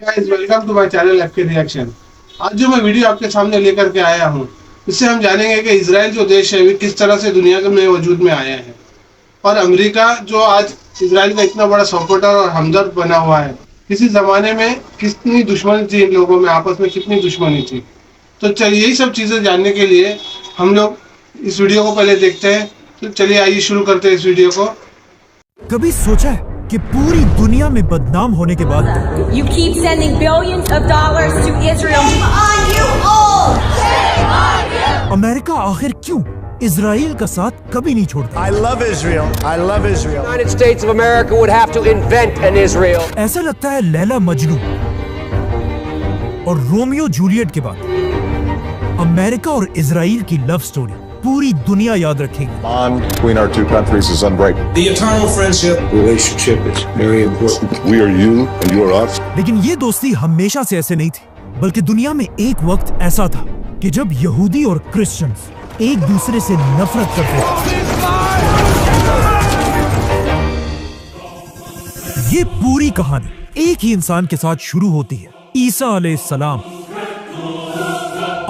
Guys, welcome to my channel F K reaction. आज जो मैं वीडियो आपके सामने लेकर के आया हूँ, इससे हम जानेंगे कि इसराइल जो देश है वे किस तरह से दुनिया में वजूद में आया है, और अमेरिका जो आज इसराइल का इतना बड़ा सपोर्टर और हमदर्द बना हुआ है, किसी जमाने में कितनी दुश्मनी थी इन लोगों में, आपस में कितनी दुश्मनी थी। तो चलिए यही सब चीज़ें जानने के लिए हम लोग इस वीडियो को पहले देखते हैं। तो चलिए आइए शुरू करते हैं इस वीडियो को। कभी सोचा है कि पूरी दुनिया में बदनाम होने के बाद You keep sending billions of dollars to Israel. Shame on you all! Shame on you! America आखिर क्यों इजराइल का साथ कभी नहीं छोड़ता? I love Israel. I love Israel. United States of America would have to invent an Israel. ऐसा लगता है लैला मजनू और रोमियो जूलियट के बाद अमेरिका और इजराइल की लव स्टोरी पूरी दुनिया याद रखेगी। Bond between our two countries is unbreakable. The eternal friendship relationship is very important. We are you and you are us. लेकिन ये दोस्ती हमेशा से ऐसे नहीं थी, बल्कि दुनिया में एक वक्त ऐसा था कि जब यहूदी और क्रिश्चियंस एक दूसरे से नफरत करते थे। ये पूरी कहानी एक ही इंसान के साथ शुरू होती है, ईसा अलैहिस्सलाम।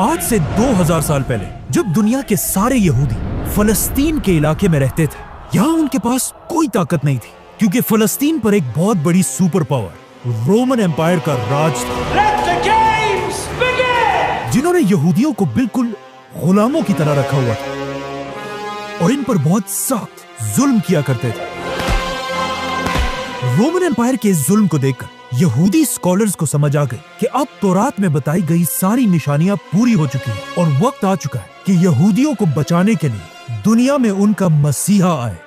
आज से 2000 साल पहले जब दुनिया के सारे यहूदी फलस्तीन के इलाके में रहते थे, यहाँ उनके पास कोई ताकत नहीं थी, क्योंकि फलस्तीन पर एक बहुत बड़ी सुपर पावर रोमन एम्पायर का राज था, जिन्होंने यहूदियों को बिल्कुल गुलामों की तरह रखा हुआ था और इन पर बहुत सख्त जुल्म किया करते थे। रोमन एम्पायर के इस जुल्म को देखकर यहूदी स्कॉलर्स को समझ आ गई कि अब तौरात में बताई गई सारी निशानियां पूरी हो चुकी हैं और वक्त आ चुका है कि यहूदियों को बचाने के लिए दुनिया में उनका मसीहा आए।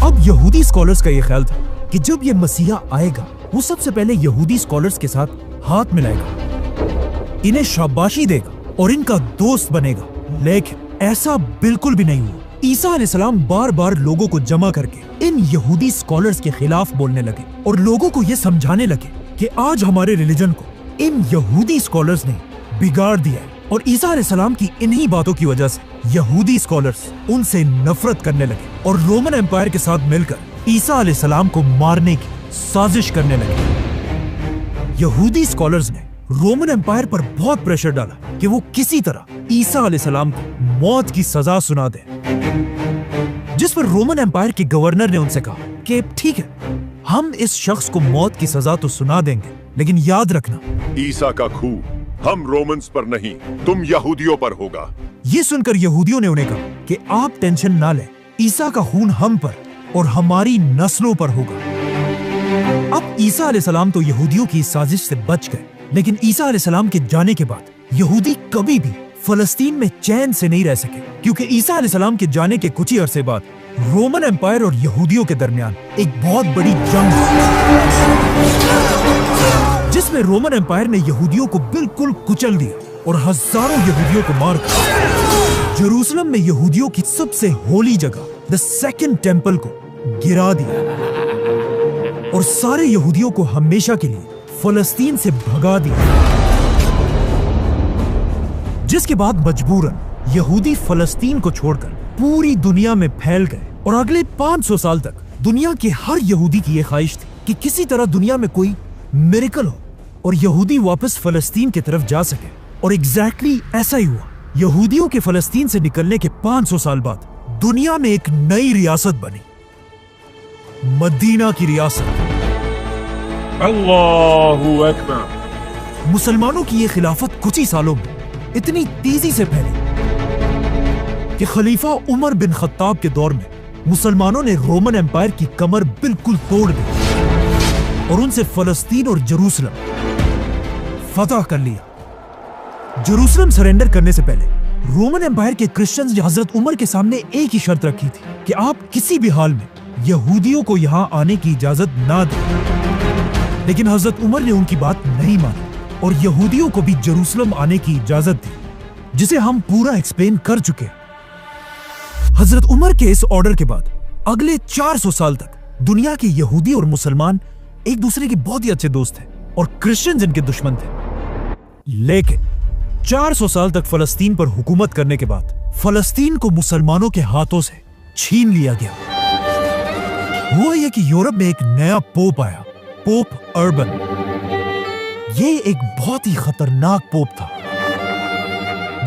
अब यहूदी स्कॉलर्स का यह ख्याल था कि जब यह मसीहा आएगा, वो सबसे पहले यहूदी स्कॉलर्स के साथ हाथ मिलाएगा, इन्हें शाबाशी देगा और इनका दोस्त बनेगा। लेकिन ऐसा बिल्कुल भी नहीं हुआ। ईसा अलैहिस्सलाम बार बार लोगों को जमा करके इन यहूदी स्कॉलर्स के खिलाफ बोलने लगे और लोगों को यह समझाने लगे कि आज हमारे रिलीजन को इन यहूदी स्कॉलर्स ने बिगाड़ दिया है, और ईसा अलैहिस्सलाम की इन्हीं बातों की वजह से यहूदी स्कॉलर्स उनसे नफरत करने लगे और रोमन एम्पायर के साथ मिलकर ईसा अलैहिस्सलाम को मारने की साजिश करने लगे। यहूदी स्कॉलर्स ने रोमन एम्पायर पर बहुत प्रेशर डाला कि वो किसी तरह ईसा अलैहिस्सलाम को मौत की सजा सुना दे, जिस पर रोमन एम्पायर के गवर्नर ने उनसे कहा कि ठीक है, हम इस शख्स को मौत की सजा तो सुना देंगे, लेकिन याद रखना ईसा का खून हम रोमन्स पर नहीं, तुम यहूदियों पर होगा। ये सुनकर यहूदियों ने उन्हें कहा कि आप टेंशन ना लें, ईसा का खून हम पर और हमारी नस्लों पर होगा। अब ईसा अलैहिस्सलाम तो यहूदियों की इस साजिश से बच गए, लेकिन ईसा अलैहिस्सलाम के जाने के बाद यहूदी कभी भी फलस्तीन में चैन से नहीं रह सके, क्योंकि ईसा अलैहिस्सलाम के जाने के कुछ ही अरसे बाद रोमन एम्पायर और यहूदियों के दरमियान एक बहुत बड़ी जंग हुई, जिसमें रोमन एम्पायर ने यहूदियों को बिल्कुल कुचल दिया और हजारों यहूदियों को मारकर जेरूसलम में यहूदियों की सबसे होली जगह द सेकंड टेंपल को गिरा दिया और सारे यहूदियों को हमेशा के लिए फलस्तीन से भगा दिया, जिसके बाद मजबूरन यहूदी फलस्तीन को छोड़कर पूरी दुनिया में फैल गए। और अगले 500 साल तक दुनिया के हर यहूदी की यह ख्वाहिश थी कि किसी तरह दुनिया में कोई मिरेकल हो और यहूदी वापस फलस्तीन की तरफ जा सके, और एग्जैक्टली ऐसा ही हुआ। यहूदियों के फलस्तीन से निकलने के 500 साल बाद दुनिया में एक नई रियासत बनी, मदीना की रियासत। अल्लाहु अकबर। मुसलमानों की यह खिलाफत कुछ ही सालों में इतनी तेजी से फैली कि खलीफा उमर बिन खत्ताब के दौर में मुसलमानों ने रोमन एम्पायर की कमर बिल्कुल तोड़ दी और उनसे फलस्तीन और जेरूसलम फतह कर लिया। जेरूसलम सरेंडर करने से पहले रोमन एम्पायर के क्रिश्चियंस ने हजरत उमर के सामने एक ही शर्त रखी थी कि आप किसी भी हाल में यहूदियों को यहां आने की इजाजत ना दें, लेकिन हजरत उमर ने उनकी बात नहीं मानी और यहूदियों को भी जेरूसलम आने की इजाजत दी, जिसे हम पूरा एक्सप्लेन कर चुके हैं। हजरत उमर के इस ऑर्डर के बाद अगले 400 साल तक दुनिया के यहूदी और मुसलमान एक दूसरे के बहुत ही अच्छे दोस्त थे और क्रिश्चियंस इनके दुश्मन थे। लेकिन 400 साल तक फलस्तीन पर हुकूमत करने के बाद फलस्तीन को मुसलमानों के हाथों से छीन लिया गया। हुआ यह कि यूरोप में एक नया पोप आया, पोप अर्बन। ये एक बहुत ही खतरनाक पोप था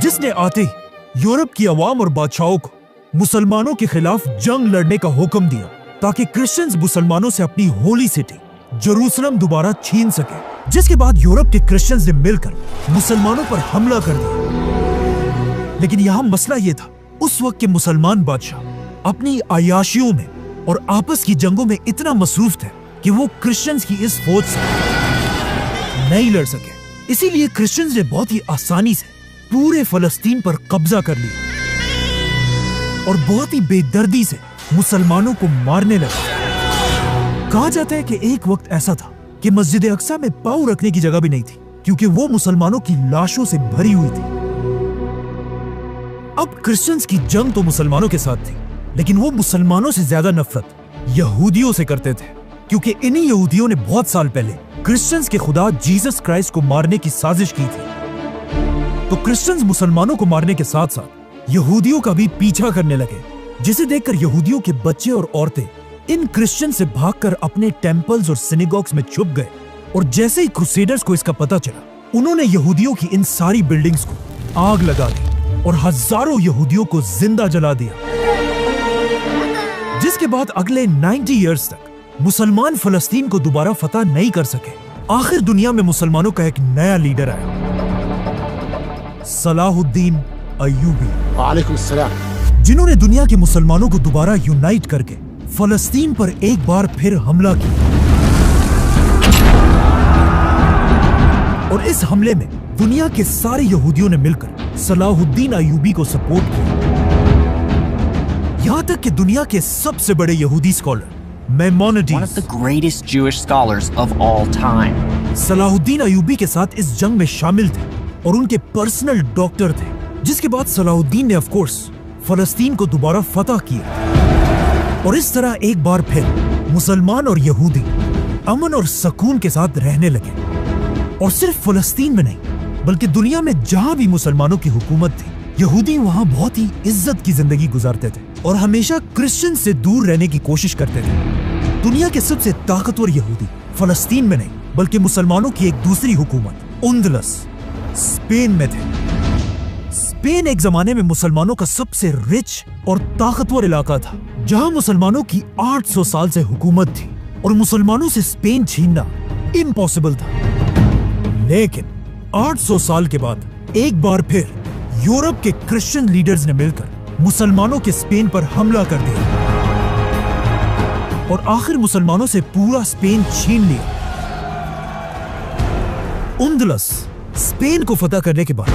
जिसने आते ही यूरोप की अवाम और बादशाहों को मुसलमानों के खिलाफ जंग लड़ने का हुक्म दिया ताकि क्रिश्चियंस मुसलमानों से अपनी होली सिटी जेरूसलम दोबारा छीन सके। जिसके बाद यूरोप के क्रिश्चियंस ने मिलकर मुसलमानों पर हमला कर दिया। लेकिन यहां मसला यह था, उस वक्त के मुसलमान बादशाह अपनी अयाशियों में और आपस की जंगों में इतना मसरूफ थे कि वो क्रिश्चियंस की इस फौज से नहीं लड़ सके। इसीलिए क्रिश्चियंस ने बहुत ही आसानी से पूरे फलस्तीन पर कब्जा कर लिया और बहुत ही बेदर्दी से मुसलमानों को मारने लगे। कहा जाता है कि एक वक्त ऐसा था कि मस्जिद अक्सा में पांव रखने की जगह भी नहीं थी क्योंकि वो मुसलमानों की लाशों से भरी हुई थी। अब क्रिश्चियंस की जंग तो मुसलमानों के साथ थी, लेकिन वो मुसलमानों से ज्यादा नफरत यहूदियों से करते थे क्योंकि इन्हीं यहूदियों ने बहुत साल पहले क्रिश्चियंस के खुदा जीसस क्राइस्ट को मारने की साजिश की थी। तो क्रिश्चियंस मुसलमानों को मारने के साथ साथ यहूदियों का भी पीछा करने लगे, जिसे देखकर यहूदियों के बच्चे और औरतें इन क्रिश्चियन से भागकर अपने टेम्पल्स और सिनेगॉग्स में छुप गए। और जैसे ही क्रूसेडर्स को इसका पता चला, उन्होंने यहूदियों की इन सारी बिल्डिंग्स को आग लगा दी और हजारों यहूदियों को जिंदा जला दिया। जिसके बाद अगले 90 इयर्स तक मुसलमान फलस्तीन को दोबारा फतह नहीं कर सके। आखिर दुनिया में मुसलमानों का एक नया लीडर आया, सलाहुद्दीन अय्यूबी, वालेकुम सलाम, जिन्होंने दुनिया के मुसलमानों को दोबारा यूनाइट करके फलस्तीन पर एक बार फिर हमला किया। और इस हमले में दुनिया के सारे यहूदियों ने मिलकर सलाहुद्दीन अय्यूबी को सपोर्ट किया। यहां तक कि दुनिया के सबसे बड़े यहूदी scholar Maimonides, one of the greatest Jewish scholars of all time, Salahuddin Ayyubi के साथ इस जंग में शामिल थे और उनके पर्सनल डॉक्टर थे। जिसके बाद सलाहुद्दीन ने ऑफ कोर्स फलस्तीन को दोबारा फतह किया और इस तरह एक बार फिर मुसलमान और यहूदी अमन और सुकून के साथ रहने लगे। और सिर्फ फलस्तीन में नहीं बल्कि दुनिया में जहां भी मुसलमानों की हुकूमत थी, यहूदी वहां बहुत ही इज्जत की जिंदगी गुजारते थे और हमेशा क्रिश्चियन से दूर रहने की कोशिश करते थे। दुनिया के सबसे ताकतवर यहूदी फलस्तीन में नहीं बल्कि मुसलमानों की एक दूसरी हुकूमत उंदलस, स्पेन में थे। स्पेन एक जमाने में मुसलमानों का सबसे रिच और ताकतवर इलाका था, जहां मुसलमानों की 800 साल से हुकूमत थी और मुसलमानों से स्पेन छीनना इम्पॉसिबल था। लेकिन 800 साल के बाद एक बार फिर यूरोप के क्रिश्चियन लीडर्स ने मिलकर मुसलमानों के स्पेन पर हमला कर दिया और आखिर मुसलमानों से पूरा स्पेन छीन लिया। उंदलस, स्पेन को फतह करने के बाद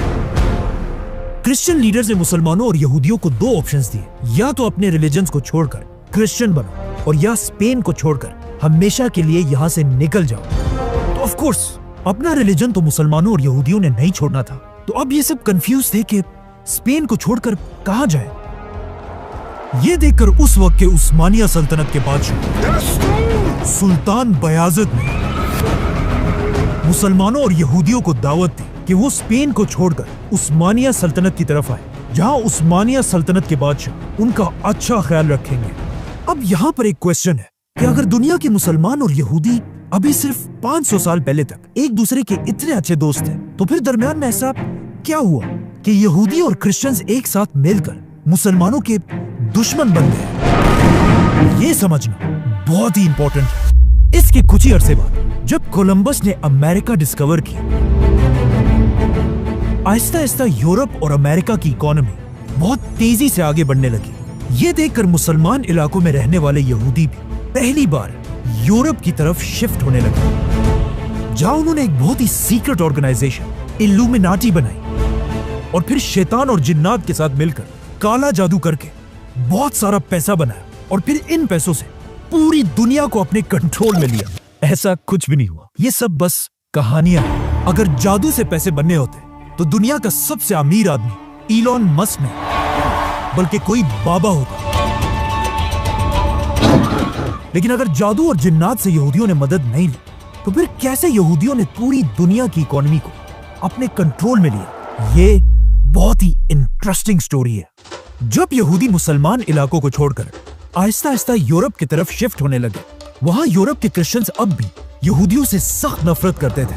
क्रिश्चियन लीडर्स ने मुसलमानों और यहूदियों को दो ऑप्शंस दिए, या तो अपने रिलीजन्स को छोड़कर क्रिश्चियन बनो और या स्पेन को छोड़कर हमेशा के लिए यहां से निकल जाओ। तो ऑफ कोर्स अपना रिलीजन तो मुसलमानों और यहूदियों ने नहीं छोड़ना था। तो अब ये सब कंफ्यूज थे कि स्पेन को छोड़कर कहां जाए। ये देखकर उस वक्त के उस्मानिया सल्तनत के बादशाह सुल्तान बयाज़िद ने मुसलमानों और यहूदियों को दावत दी कि वो स्पेन को छोड़कर उस्मानिया सल्तनत की तरफ आए, जहां उस्मानिया सल्तनत के बादशाह उनका अच्छा ख्याल रखेंगे। अब यहाँ पर एक क्वेश्चन है कि अगर दुनिया के मुसलमान और यहूदी अभी सिर्फ 500 साल पहले तक एक दूसरे के इतने अच्छे दोस्त थे, तो फिर दरमियान में ऐसा क्या हुआ कि यहूदी और क्रिश्चियंस एक साथ मिलकर मुसलमानों के दुश्मन बन गए? ये समझना बहुत ही इंपॉर्टेंट है। इसके कुछ ही अरसे बाद जब कोलंबस ने अमेरिका डिस्कवर किया, आहिस्ता आहिस्ता यूरोप और अमेरिका की इकोनॉमी बहुत तेजी से आगे बढ़ने लगी। ये देखकर मुसलमान इलाकों में रहने वाले यहूदी भी पहली बार यूरोप की तरफ शिफ्ट होने लगे, जहां उन्होंने एक बहुत ही सीक्रेट ऑर्गेनाइजेशन इल्यूमिनाटी बनाई और फिर शैतान और जिन्नात के साथ मिलकर काला जादू करके बहुत सारा पैसा बनाया और फिर इन पैसों से पूरी दुनिया को अपने कंट्रोल में लिया। ऐसा कुछ भी नहीं हुआ, ये सब बस कहानियां हैं। अगर जादू से पैसे बनने होते तो दुनिया का सबसे अमीर आदमी इलॉन मस्क नहीं बल्कि कोई बाबा होता। लेकिन अगर जादू और जिन्नात से यहूदियों ने मदद नहीं ली, तो फिर कैसे यहूदियों ने पूरी दुनिया की इकोनॉमी को अपने कंट्रोल में लिया? ये बहुत ही इंटरेस्टिंग स्टोरी है। जब यहूदी मुसलमान इलाकों को छोड़कर आहिस्ता आहिस्ता यूरोप की तरफ शिफ्ट होने लगे, वहां यूरोप के क्रिश्चियंस अब भी यहूदियों से सख्त नफरत करते थे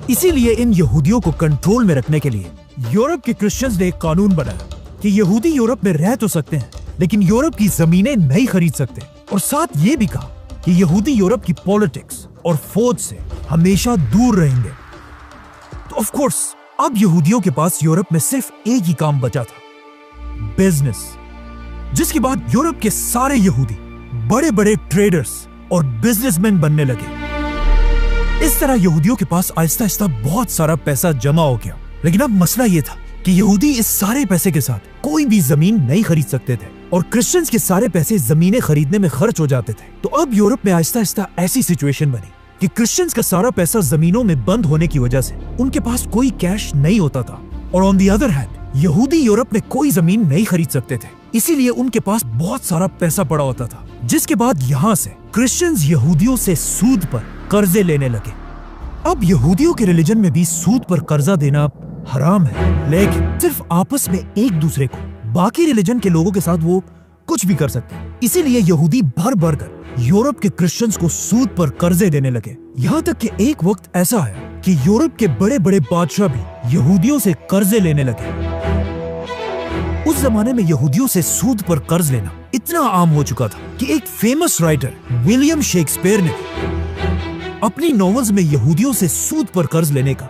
इसीलिए इन यहूदियों को कंट्रोल में रखने के लिए यूरोप के क्रिश्चियंस ने एक कानून बनाया कि यहूदी यूरोप में रह तो सकते हैं, लेकिन यूरोप की जमीनें नहीं खरीद सकते। और साथ ये भी कहा कि यहूदी यूरोप की पॉलिटिक्स और फौज से हमेशा दूर रहेंगे। तो ऑफ कोर्स अब यहूदियों के पास यूरोप में सिर्फ एक ही काम बचा था, बिजनेस। जिसके बाद यूरोप के सारे यहूदी बड़े बड़े ट्रेडर्स और बिजनेसमैन बनने लगे। इस तरह यहूदियों के पास आहिस्ता आहिस्ता बहुत सारा पैसा जमा हो गया। लेकिन अब मसला यह था कि यहूदी इस सारे पैसे के साथ कोई भी जमीन नहीं खरीद सकते थे और क्रिश्चियंस के सारे पैसे जमीनें खरीदने में खर्च हो जाते थे। तो अब यूरोप में आहिस्ता आहिस्ता ऐसी सिचुएशन बनी कि क्रिश्चियंस का सारा पैसा जमीनों में बंद होने की वजह से उनके पास कोई कैश नहीं होता था। और ऑन द अदर हैंड यहूदी यूरोप में कोई जमीन नहीं खरीद सकते थे, इसीलिए उनके पास बहुत सारा पैसा पड़ा होता था। जिसके बाद यहाँ से क्रिश्चियंस यहूदियों से सूद पर कर्जे लेने लगे। अब यहूदियों के रिलीजन में भी सूद पर कर्जा देना हराम है, लेकिन सिर्फ आपस में एक दूसरे को, बाकी रिलीजन के लोगों के साथ वो कुछ भी कर सकते हैं। इसीलिए यहूदी भर भर कर यूरोप के क्रिश्चियंस को सूद पर कर्जे देने लगे। यहाँ तक कि एक वक्त ऐसा आया कि यूरोप के बड़े बड़े बादशाह भी यहूदियों से कर्जे लेने लगे। उस जमाने में यहूदियों से सूद पर कर्ज लेना इतना आम हो चुका था कि एक फेमस राइटर विलियम शेक्सपियर ने अपनी नॉवेल्स में यहूदियों से सूद पर कर्ज लेने का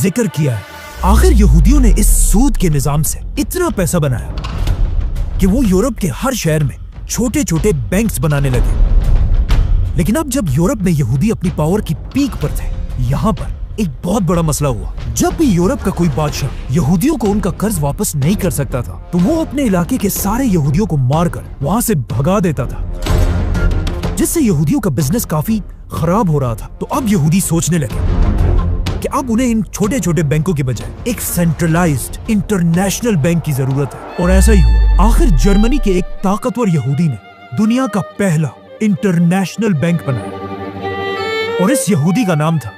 जिक्र किया है। आखिर यहूदियों ने इस सूद के निजाम से इतना पैसा बनाया कि वो यूरोप के हर शहर में छोटे छोटे बैंक्स बनाने लगे। लेकिन अब जब यूरोप में यहूदी अपनी पावर की पीक पर थे, यहाँ पर एक बहुत बड़ा मसला हुआ। जब भी यूरोप का कोई बादशाह यहूदियों को उनका कर्ज वापस नहीं कर सकता था, तो वो अपने इलाके के सारे यहूदियों को मारकर वहां से भगा देता था, जिससे यहूदियों का बिजनेस काफी खराब हो रहा था। तो अब यहूदी सोचने लगे कि अब उन्हें इन छोटे छोटे बैंकों के बजाय एक सेंट्रलाइज्ड इंटरनेशनल बैंक की जरूरत है। और ऐसा ही हुआ। आखिर जर्मनी के एक ताकतवर यहूदी ने दुनिया का पहला इंटरनेशनल बैंक बनाया और इस यहूदी का नाम था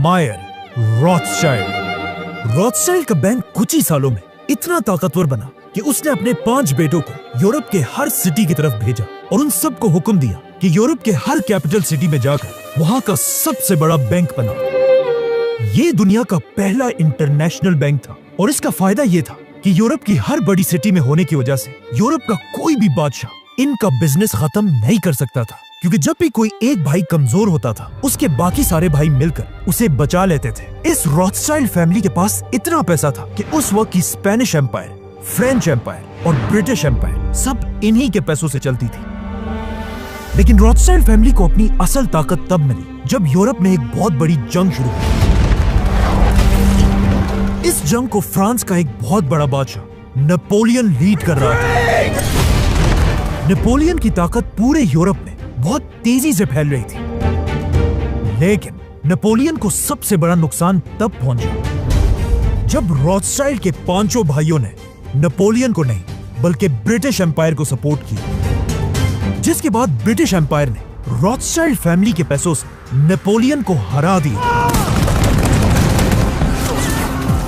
मायर रॉथस्चाइल्ड। रॉथस्चाइल्ड का बैंक कुछ ही सालों में इतना ताकतवर बना कि उसने अपने 5 बेटों को यूरोप के हर सिटी की तरफ भेजा और उन सबको हुक्म दिया कि यूरोप के हर कैपिटल सिटी में जाकर वहां का सबसे बड़ा बैंक बना। ये दुनिया का पहला इंटरनेशनल बैंक था और इसका फायदा ये था कि यूरोप की हर बड़ी सिटी में होने की वजह से यूरोप का कोई भी बादशाह इनका बिजनेस खत्म नहीं कर सकता था, क्योंकि जब भी कोई एक भाई कमजोर होता था, उसके बाकी सारे भाई मिलकर उसे बचा लेते थे। इस रॉथस्चाइल्ड फैमिली के पास इतना पैसा था कि उस वक्त की स्पेनिश एम्पायर, फ्रेंच एम्पायर और ब्रिटिश एम्पायर सब इन्हीं के पैसों से चलती थी। लेकिन रॉथस्चाइल्ड फैमिली को अपनी असल ताकत तब मिली जब यूरोप में एक बहुत बड़ी जंग शुरू हुई। इस जंग को फ्रांस का एक बहुत बड़ा बादशाह नेपोलियन लीड कर रहा था। नेपोलियन की ताकत पूरे यूरोप में बहुत तेजी से फैल रही थी, लेकिन नेपोलियन को सबसे बड़ा नुकसान तब पहुंचा जब रॉथस्चाइल्ड के 5 भाइयों ने नेपोलियन को नहीं बल्कि ब्रिटिश एम्पायर को सपोर्ट किया, जिसके बाद ब्रिटिश एम्पायर ने रॉथस्चाइल्ड फैमिली के पैसों से नेपोलियन को हरा दिया।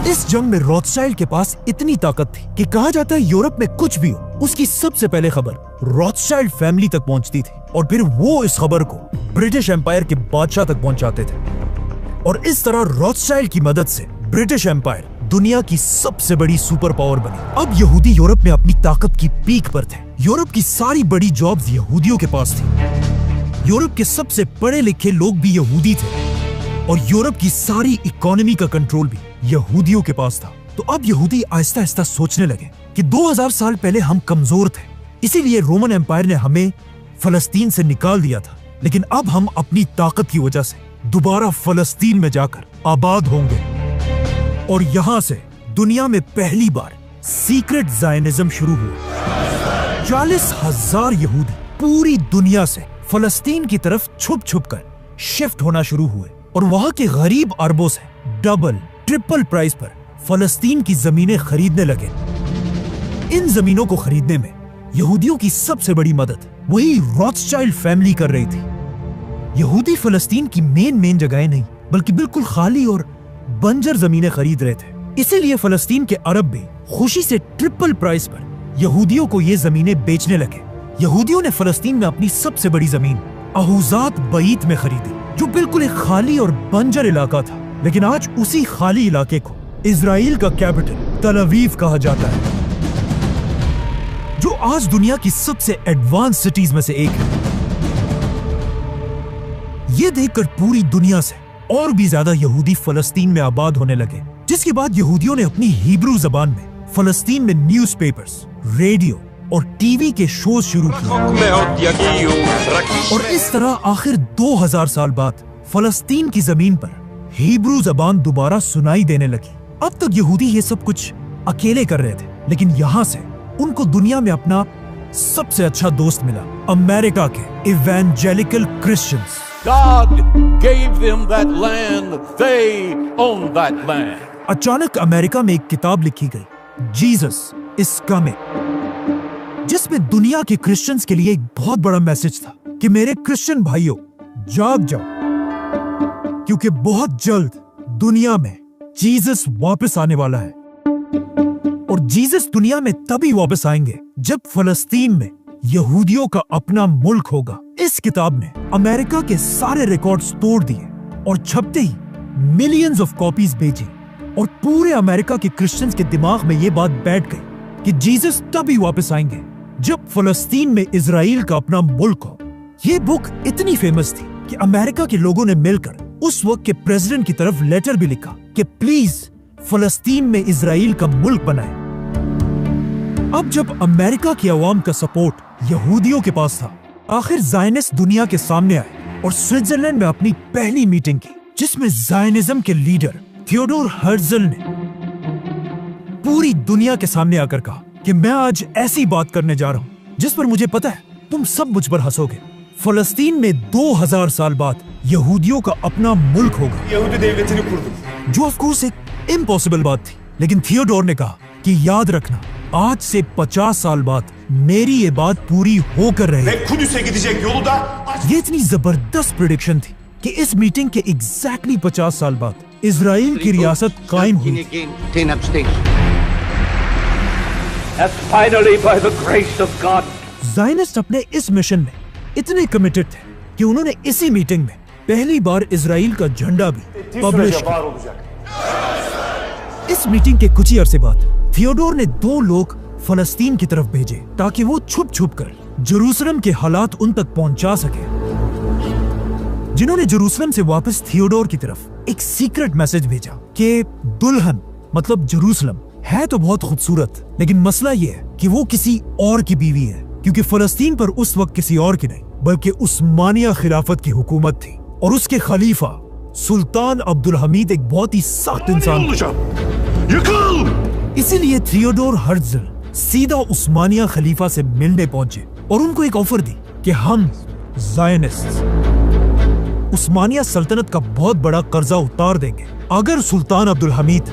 इस जंग में रॉथस्चाइल्ड के पास इतनी ताकत थी कि कहा जाता है यूरोप में कुछ भी हो, उसकी सबसे पहले खबर रॉथस्चाइल्ड फैमिली तक पहुंचती थी और फिर वो इस खबर को ब्रिटिश एम्पायर के बादशाह तक पहुंचाते थे। और इस तरह रॉथस्चाइल्ड की मदद से ब्रिटिश एम्पायर दुनिया की सबसे बड़ी सुपर पावर बनी। अब यहूदी यूरोप में अपनी ताकत की पीक पर थे। यूरोप की सारी बड़ी जॉब्स यहूदियों के पास थी। यूरोप के सबसे पढ़े लिखे लोग भी यहूदी थे और यूरोप की सारी इकोनॉमी का कंट्रोल भी यहूदियों के पास था। तो अब यहूदी आहिस्ता आहिस्ता सोचने लगे कि 2000 साल पहले हम कमजोर थे, इसीलिए रोमन एम्पायर ने हमें फलस्तीन से निकाल दिया था, लेकिन अब हम अपनी ताकत की वजह से दोबारा फलस्तीन में जाकर आबाद होंगे और यहाँ से दुनिया में पहली बार सीक्रेट ज़ायनिज्म शुरू हुआ। 40,000 यहूदी पूरी दुनिया से फलस्तीन की तरफ छुप छुप कर शिफ्ट होना शुरू हुए और वहां के गरीब अरबों से डबल ट्रिपल प्राइस पर फलस्तीन की जमीनें खरीदने लगे। इन जमीनों को खरीदने में यहूदियों की सबसे बड़ी मदद वही रॉथस्चाइल्ड फैमिली कर रही थी। यहूदी फलस्तीन की मेन जगहें नहीं बल्कि बिल्कुल खाली और बंजर जमीनें खरीद रहे थे। इसीलिए फलस्तीन के अरब भी खुशी से ट्रिपल प्राइस पर यहूदियों को ये जमीनें बेचने लगे। यहूदियों ने फलस्तीन में अपनी सबसे बड़ी जमीन अहूजात बईत में खरीदी, जो बिल्कुल एक खाली और बंजर इलाका था। लेकिन आज उसी खाली इलाके को इजराइल का कैपिटल तल अवीव कहा जाता है, जो आज दुनिया की सबसे एडवांस सिटीज में से एक है। यह देखकर पूरी दुनिया से और भी ज्यादा यहूदी फलस्तीन में आबाद होने लगे, जिसके बाद यहूदियों ने अपनी हिब्रू जबान में फलस्तीन में न्यूज़पेपर्स, रेडियो और टीवी के शोज शुरू किए और इस तरह आखिर 2000 साल बाद फलस्तीन की जमीन पर हिब्रू जबान दोबारा सुनाई देने लगी। अब तक यहूदी ये सब कुछ अकेले कर रहे थे, लेकिन यहाँ से उनको दुनिया में अपना सबसे अच्छा दोस्त मिला, अमेरिका के evangelical Christians. God gave them that land, they own that land. अचानक अमेरिका में एक किताब लिखी गई, जीसस इज कमिंग, जिसमें दुनिया के क्रिश्चियंस के लिए एक बहुत बड़ा मैसेज था कि मेरे क्रिश्चियन भाइयों जाग जाओ, क्योंकि बहुत जल्द दुनिया में जीसस वापस आने वाला है। और जीसस दुनिया में तभी वापस आएंगे जब फलस्तीन में यहूदियों का अपना मुल्क होगा। इस किताब ने अमेरिका के सारे रिकॉर्ड्स तोड़ दिए और छपते ही मिलियंस ऑफ कॉपीज बेची और पूरे अमेरिका के क्रिश्चियंस के दिमाग में यह बात बैठ गई कि जीसस तभी वापस आएंगे जब फलस्तीन में इजराइल का अपना मुल्क हो। ये बुक इतनी फेमस थी कि अमेरिका के लोगों ने मिलकर उस वक्त के प्रेसिडेंट की तरफ लेटर भी लिखा कि प्लीज फलस्तीन में इजराइल का मुल्क बनाए। अब जब अमेरिका की आवाम का सपोर्ट यहूदियों के पास था, आखिर ज़ायनिस्ट दुनिया के सामने आए और स्विट्जरलैंड में अपनी पहली मीटिंग की, जिसमें ज़ायनिज्म के लीडर थियोडोर हर्ज़ल ने पूरी दुनिया के सामने आकर कहा कि मैं आज ऐसी बात करने जा रहा हूं जिस पर मुझे पता है तुम सब मुझ पर हंसोगे। फलस्तीन में 2000 साल बाद यहूदियों का अपना मुल्क होगा, जो ऑफ कोर्स एक इम्पॉसिबल बात थी, लेकिन थियोडोर ने कहा कि याद रखना, आज से 50 साल बाद मेरी ये बात पूरी होकर रहेगी। ये इतनी जबरदस्त प्रेडिक्शन थी कि इस मीटिंग के एग्जैक्टली 50 साल बाद इजराइल की रियासत कायम हुई। ज़ायनिस्ट अपने इस मिशन में इतने कमिटेड थे कि उन्होंने इसी मीटिंग में पहली बार इजराइल का झंडा भी पब्लिश किया। इस मीटिंग के कुछ ही अरसे बाद थियोडोर ने 2 लोग फलस्तीन की तरफ भेजे ताकि वो छुप छुप कर जेरूसलम के हालात उन तक पहुंचा सके, जिन्होंने जेरूसलम से वापस थियोडोर की तरफ एक सीक्रेट मैसेज भेजा कि दुल्हन मतलब जेरूसलम है तो बहुत खूबसूरत, लेकिन मसला ये है कि वो किसी और की बीवी है, क्योंकि फलस्तीन पर उस वक्त किसी और की नहीं बल्कि उस्मानिया खिलाफत की हुकूमत थी और उसके खलीफा सुल्तान अब्दुल हमीद एक बहुत ही सख्त इंसान थे। इसीलिए थियोडोर हर्ज़ल सीधा उस्मानिया खलीफा से मिलने पहुंचे और उनको एक ऑफर दी कि हम ज़ायनिस्ट उस्मानिया सल्तनत का बहुत बड़ा कर्जा उतार देंगे अगर सुल्तान अब्दुल हमीद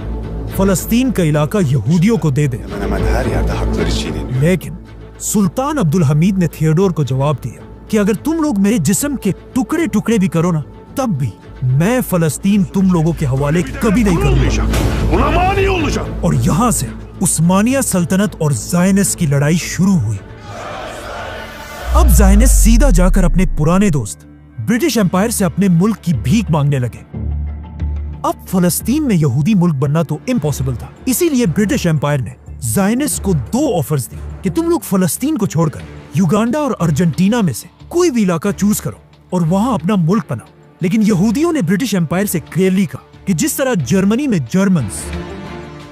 फलस्तीन का इलाका यहूदियों को दे दे। लेकिन सुल्तान अब्दुल हमीद ने थियोडोर को जवाब दिया कि अगर तुम लोग मेरे जिस्म के टुकड़े टुकड़े भी करो ना, तब भी मैं फलस्तीन तुम लोगों के हवाले कभी नहीं करूंगा। और यहाँ से उस्मानिया सल्तनत और ज़ायनिस्ट की लड़ाई शुरू हुई। अब ज़ायनिस्ट सीधा जाकर अपने पुराने दोस्त ब्रिटिश एम्पायर से अपने मुल्क की भीख मांगने लगे। अब फलस्तीन में यहूदी मुल्क बनना तो इम्पॉसिबल था, इसीलिए ब्रिटिश एम्पायर ने ज़ायनिस्ट को 2 ऑफर्स दी कि तुम लोग फलस्तीन को छोड़कर युगांडा और अर्जेंटीना में से कोई भी इलाका चूज करो और वहां अपना मुल्क बनाओ। लेकिन यहूदियों ने ब्रिटिश एम्पायर से क्लियरली कहा कि जिस तरह जर्मनी में जर्मन्स,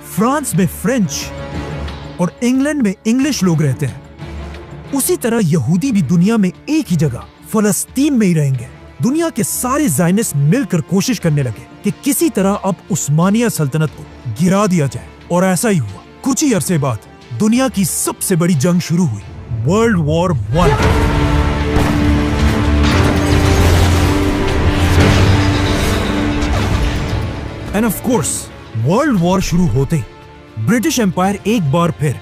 फ्रांस में फ्रेंच और इंग्लैंड में इंग्लिश लोग रहते हैं, उसी तरह यहूदी भी दुनिया में एक ही जगह फलस्तीन में ही रहेंगे। दुनिया के सारे ज़ायनिस्ट मिलकर कोशिश करने लगे कि किसी तरह अब उस्मानिया सल्तनत को गिरा दिया जाए, और ऐसा ही हुआ। कुछ ही अरसे बाद दुनिया की सबसे बड़ी जंग शुरू हुई, world war 1। End of course world war शुरू होते ही ब्रिटिश एम्पायर एक बार फिर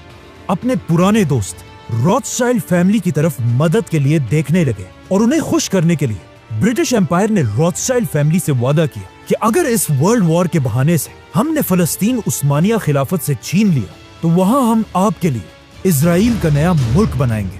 अपने पुराने दोस्त रॉथस्चाइल्ड फैमिली की तरफ मदद के लिए देखने लगे, और उन्हें खुश करने के लिए ब्रिटिश एम्पायर ने रॉथस्चाइल्ड फैमिली से वादा किया कि अगर इस वर्ल्ड वॉर के बहाने से हमने फलस्तीन उस्मानिया खिलाफत से छीन लिया तो वहां हम आपके लिए इजराइल का नया मुल्क बनाएंगे।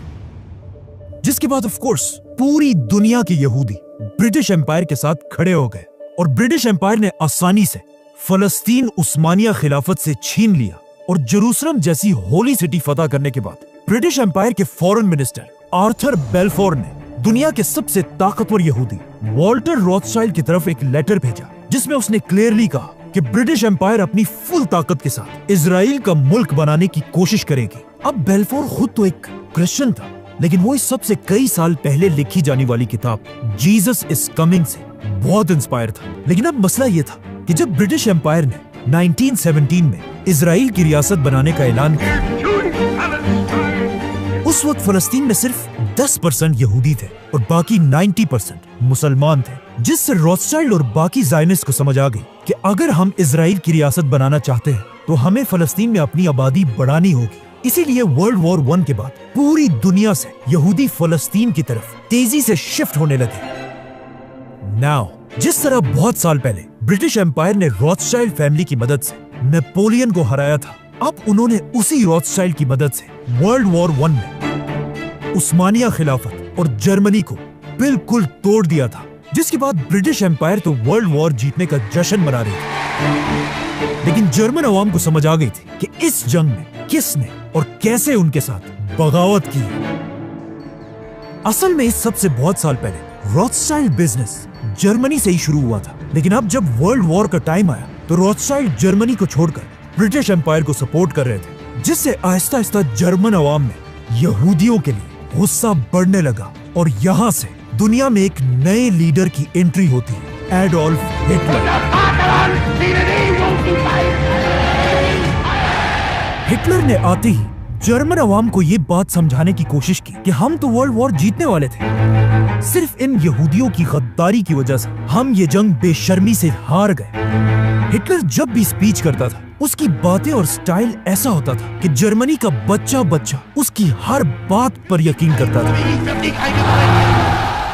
जिसके बाद ऑफ कोर्स पूरी दुनिया के यहूदी ब्रिटिश एम्पायर के साथ खड़े हो गए और ब्रिटिश एम्पायर ने आसानी से फलस्तीन उस्मानिया खिलाफत से छीन लिया और जेरूसलम जैसी होली सिटी फतह करने के बाद ब्रिटिश एम्पायर के फॉरेन मिनिस्टर आर्थर बेल्फोर ने दुनिया के सबसे ताकतवर यहूदी वॉल्टर रॉथस्चाइल्ड की तरफ एक लेटर भेजा, जिसमें उसने क्लियरली कहा कि ब्रिटिश एम्पायर अपनी फुल ताकत के साथ इजराइल का मुल्क बनाने की कोशिश करेगी। अब बेल्फोर खुद तो एक क्रिश्चियन था, लेकिन वो इस सबसे कई साल पहले लिखी जाने वाली किताब जीसस इज कमिंग से बहुत इंस्पायर था। लेकिन अब मसला ये था कि जब ब्रिटिश एम्पायर ने 1917 में इजराइल की रियासत बनाने का ऐलान किया, उस वक्त फलस्तीन में सिर्फ 10% यहूदी थे और बाकी 90% मुसलमान थे, जिससे रॉथस्चाइल्ड और बाकी ज़ायनिस्ट को समझ आ गई कि अगर हम इजराइल की रियासत बनाना चाहते हैं तो हमें फलस्तीन में अपनी आबादी बढ़ानी होगी। इसीलिए वर्ल्ड वॉर 1 के बाद पूरी दुनिया से यहूदी फलस्तीन की तरफ तेजी से शिफ्ट होने लगे। नाउ जिस तरह बहुत साल पहले ब्रिटिश एम्पायर ने रॉथस्चाइल्ड फैमिली की मदद से नेपोलियन को हराया था, अब उन्होंने उसी रॉथस्चाइल्ड की मदद से वर्ल्ड वॉर 1 में उस्मानिया खिलाफत और जर्मनी को बिल्कुल तोड़ दिया था, जिसके बाद ब्रिटिश एम्पायर तो वर्ल्ड वॉर जीतने का जश्न मना रही थी। लेकिन जर्मन अवाम को समझ आ गई थी कि इस जंग में किसने और कैसे उनके साथ बगावत की। असल में इस सबसे बहुत साल पहले रॉथस्चाइल्ड बिजनेस जर्मनी से ही शुरू हुआ था, लेकिन अब जब वर्ल्ड वॉर का टाइम आया तो रॉथस्चाइल्ड जर्मनी को छोड़कर ब्रिटिश एम्पायर को सपोर्ट कर रहे थे, जिससे आहिस्ता आहिस्ता जर्मन अवाम में यहूदियों के लिए गुस्सा बढ़ने लगा और यहाँ से दुनिया में एक नए लीडर की एंट्री होती है, एडोल्फ हिटलर। हिटलर ने आते ही जर्मन अवाम को ये बात समझाने की कोशिश की कि हम तो वर्ल्ड वॉर जीतने वाले थे, सिर्फ इन यहूदियों की गद्दारी की वजह से हम ये जंग बेशर्मी से हार गए। हिटलर जब भी स्पीच करता था उसकी बातें और स्टाइल ऐसा होता था कि जर्मनी का बच्चा बच्चा उसकी हर बात पर यकीन करता था,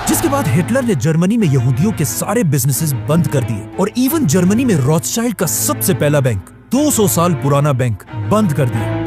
जिसके बाद हिटलर ने जर्मनी में यहूदियों के सारे बिजनेसेस बंद कर दिए और इवन जर्मनी में रॉथस्चाइल्ड का सबसे पहला बैंक 200 साल पुराना बैंक बंद कर दिया।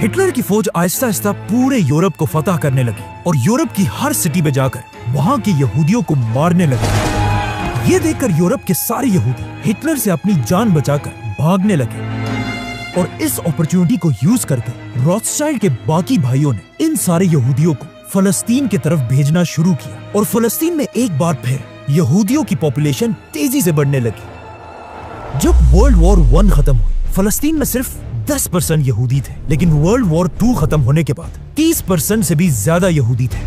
हिटलर की फौज आहिस्ता आहिस्ता पूरे यूरोप को फतह करने लगी और यूरोप की हर सिटी में जाकर वहां के यहूदियों को मारने लगे। ये देखकर यूरोप के सारे यहूदी हिटलर से अपनी जान बचाकर भागने लगे और इस अपॉर्चुनिटी को यूज करके रॉथस्चाइल्ड के बाकी भाइयों ने इन सारे यहूदियों को फलस्तीन की तरफ भेजना शुरू किया और फलस्तीन में एक बार फिर यहूदियों की पॉपुलेशन तेजी से बढ़ने लगी। जब वर्ल्ड वॉर 1 खत्म हुई, फलस्तीन में सिर्फ 10% यहूदी थे, लेकिन वर्ल्ड वॉर 2 खत्म होने के बाद 30% से भी ज्यादा यहूदी थे।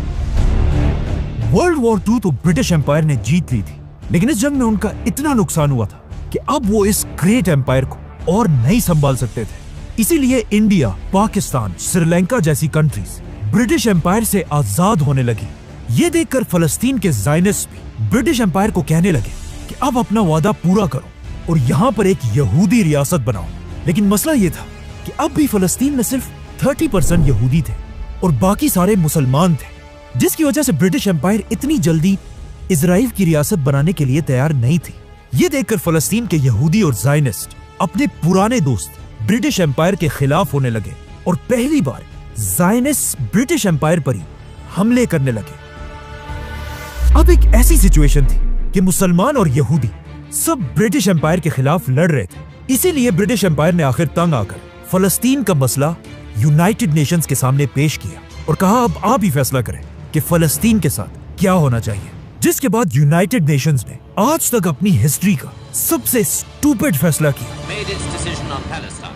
वर्ल्ड वॉर 2 तो ब्रिटिश एम्पायर ने जीत ली थी, लेकिन इस जंग में उनका इतना नुकसान हुआ था कि अब वो इस ग्रेट एम्पायर को और नहीं संभाल सकते थे। इसीलिए इंडिया, पाकिस्तान, श्रीलंका जैसी कंट्रीज ब्रिटिश एम्पायर से आजाद होने लगी। ये देखकर फलस्तीन के ज़ायनिस्ट भी ब्रिटिश एम्पायर को कहने लगे कि अब अपना वादा पूरा करो और यहाँ पर एक यहूदी रियासत बनाओ। लेकिन मसला ये था कि अब भी फलस्तीन में सिर्फ 30% यहूदी थे और बाकी सारे मुसलमान थे, जिसकी वजह से ब्रिटिश एम्पायर इतनी जल्दी इजराइल की रियासत बनाने के लिए तैयार नहीं थी। ये देखकर फलस्तीन के यहूदी और ज़ायनिस्ट अपने पुराने दोस्त ब्रिटिश एम्पायर के खिलाफ होने लगे और पहली बार ज़ायनिस्ट ब्रिटिश एम्पायर पर ही हमले करने लगे। अब एक ऐसी सिचुएशन थी कि मुसलमान और यहूदी सब ब्रिटिश एम्पायर के खिलाफ लड़ रहे थे। इसीलिए ब्रिटिश एम्पायर ने आखिर तंग आकर फलस्तीन का मसला यूनाइटेड नेशंस के सामने पेश किया और कहा अब आप ही फैसला करें कि फलस्तीन के साथ क्या होना चाहिए। जिसके बाद यूनाइटेड नेशंस ने आज तक अपनी हिस्ट्री का सबसे स्टूपिड फैसला किया।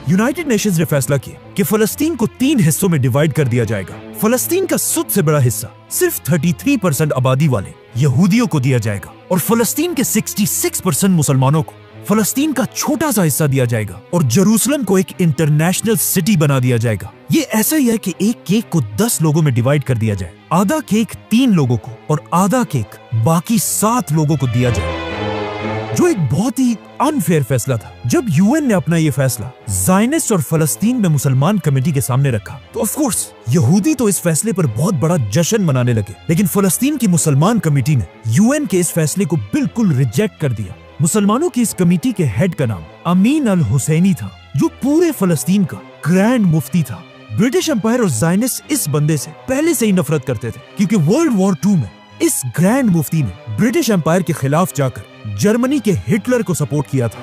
यूनाइटेड नेशंस ने फैसला किया कि फलस्तीन को 3 हिस्सों में डिवाइड कर दिया जाएगा। फलस्तीन का सबसे बड़ा हिस्सा सिर्फ 33% आबादी वाले यहूदियों को दिया जाएगा और फलस्तीन के 66% मुसलमानों को फलस्तीन का छोटा सा हिस्सा दिया जाएगा और जेरूसलम को एक इंटरनेशनल सिटी बना दिया जाएगा। ये ऐसा ही है कि एक केक को 10 लोगों में डिवाइड कर दिया जाए, आधा केक 3 लोगों को और आधा केक बाकी 7 लोगों को दिया जाए, जो एक बहुत ही अनफेयर फैसला था। जब यूएन ने अपना ये फैसला ज़ायनिस्ट और फलस्तीन में मुसलमान कमेटी के सामने रखा तो ऑफ कोर्स यहूदी तो इस फैसले पर बहुत बड़ा जश्न मनाने लगे, लेकिन फलस्तीन की मुसलमान कमेटी ने यूएन के इस फैसले को बिल्कुल रिजेक्ट कर दिया। मुसलमानों की इस कमेटी के हेड का नाम अमीन अल हुसैनी था, जो पूरे फलस्तीन का ग्रैंड मुफ्ती था। ब्रिटिश एम्पायर और ज़ायनिस्ट इस बंदे से पहले से ही नफरत करते थे, क्योंकि वर्ल्ड वॉर 2 में इस ग्रैंड मुफ्ती ने ब्रिटिश एम्पायर के खिलाफ जाकर जर्मनी के हिटलर को सपोर्ट किया था,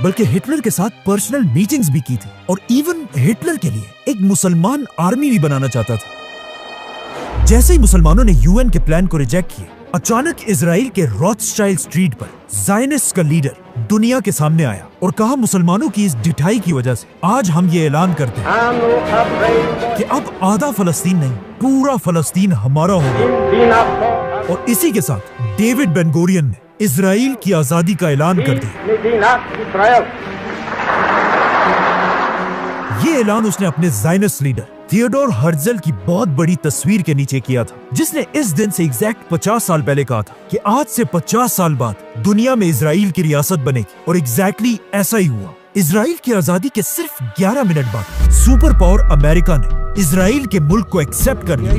बल्कि हिटलर के साथ पर्सनल मीटिंग्स भी की थी और इवन हिटलर के लिए एक मुसलमान आर्मी भी बनाना चाहता था। जैसे ही मुसलमानों ने यूएन के प्लान को रिजेक्ट किया, अचानक इजराइल के रॉथस्चाइल्ड स्ट्रीट पर ज़ायनिस्ट का लीडर दुनिया के सामने आया और कहा, मुसलमानों की इस ढिठाई की वजह से आज हम ये ऐलान करते हैं कि अब आधा फलस्तीन नहीं, पूरा फलस्तीन हमारा होगा। और इसी के साथ डेविड बेन गुरियन ने इजराइल की आजादी का ऐलान कर दिया। ये ऐलान उसने अपने ज़ायनिस्ट लीडर थियोडोर हर्ज़ल की बहुत बड़ी तस्वीर के नीचे किया था, जिसने इस दिन से एग्जैक्ट 50 साल पहले कहा था कि आज से 50 साल बाद दुनिया में इजराइल की रियासत बनेगी। और एग्जैक्टली ऐसा ही हुआ। इजराइल की आजादी के सिर्फ 11 मिनट बाद सुपर पावर अमेरिका ने इजराइल के मुल्क को एक्सेप्ट कर लिया,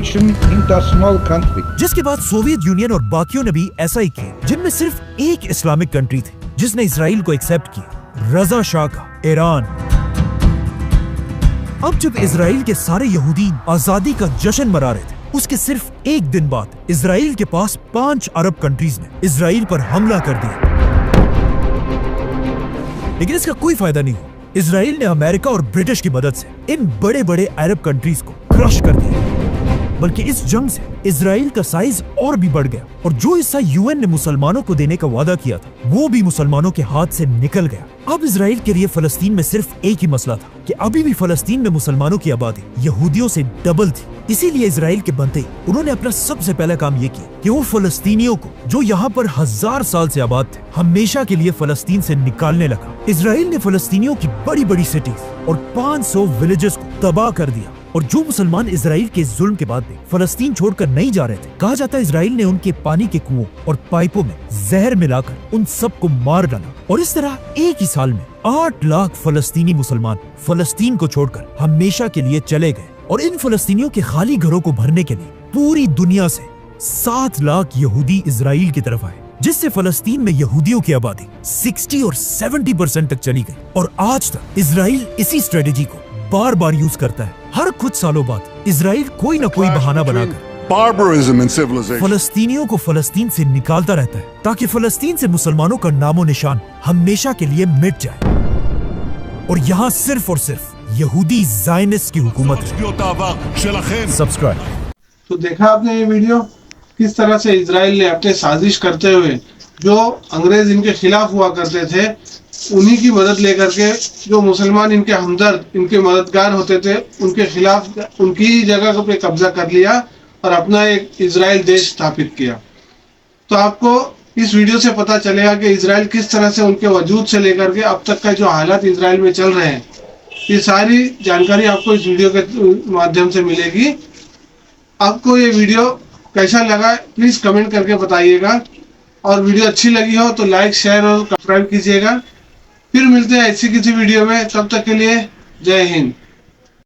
जिसके बाद सोवियत यूनियन और बाकियों ने भी ऐसा ही किया, जिनमें सिर्फ एक इस्लामिक कंट्री थी जिसने इजराइल को एक्सेप्ट किया, रजा शाह का ईरान। अब जब इजराइल के सारे यहूदी आजादी का जश्न मना रहे थे, उसके सिर्फ एक दिन बाद इजराइल के पास 5 अरब कंट्रीज ने इजराइल पर हमला कर दिया। लेकिन इसका कोई फायदा नहीं हुआ। इजराइल ने अमेरिका और ब्रिटिश की मदद से इन बड़े बड़े अरब कंट्रीज को क्रश कर दिया। बल्कि इस जंग से इजराइल का साइज और भी बढ़ गया और जो हिस्सा यूएन ने मुसलमानों को देने का वादा किया था, वो भी मुसलमानों के हाथ से निकल गया। अब इजराइल के लिए फलस्तीन में सिर्फ एक ही मसला था कि अभी भी फलस्तीन में मुसलमानों की आबादी यहूदियों से डबल थी। इसीलिए इजराइल के बनते ही उन्होंने अपना सबसे पहला काम ये किया कि वो फलस्तीनियों को, जो यहाँ पर 1000 साल से आबाद थे, हमेशा के लिए फलस्तीन से निकालने लगा। इजराइल ने फलस्तीनियों की बड़ी बड़ी सिटीज और 500 विलेजेस को तबाह कर दिया। और जो मुसलमान इजराइल के जुल्म के बाद भी फलस्तीन छोड़कर नहीं जा रहे थे, कहा जाता है इजराइल ने उनके पानी के कुओं और पाइपों में जहर मिलाकर उन सबको मार डाला। और इस तरह एक ही साल में 8 लाख फलस्तीनी मुसलमान फलस्तीन को छोड़कर हमेशा के लिए चले गए। और इन फलस्तीनियों के खाली घरों को भरने के लिए पूरी दुनिया से 7 लाख यहूदी इजराइल की तरफ आए, जिससे फलस्तीन में यहूदियों की आबादी 60 और 70% तक चली गई। और आज तक इजराइल इसी स्ट्रेटेजी को बार बार यूज करता है। हर कुछ सालों बाद इजराइल कोई न कोई बहाना बनाकर फलस्तीनियों को फलस्तीन से निकालता रहता है, ताकि फलस्तीन से मुसलमानों का नामो निशान हमेशा के लिए मिट जाए और यहाँ सिर्फ और सिर्फ यहूदी ज़ायनिस्ट की हुकूमत है। सब्सक्राइब। तो देखा आपने ये वीडियो, किस तरह से इजराइल ने अपने साजिश करते हुए जो अंग्रेज इनके खिलाफ हुआ करते थे, उन्हीं की मदद लेकर के जो मुसलमान इनके हमदर्द, इनके मददगार होते थे, उनके खिलाफ उनकी जगह पे कब्जा कर लिया और अपना एक इजराइल देश स्थापित किया। तो आपको इस वीडियो से पता चलेगा कि इजराइल किस तरह से उनके वजूद से लेकर के अब तक का जो हालात इजराइल में चल रहे हैं, ये सारी जानकारी आपको इस वीडियो के माध्यम से मिलेगी। आपको ये वीडियो कैसा लगा प्लीज़ कमेंट करके बताइएगा, और वीडियो अच्छी लगी हो तो लाइक, शेयर और सब्सक्राइब कीजिएगा। फिर मिलते हैं ऐसी किसी वीडियो में, तब तक के लिए जय हिंद।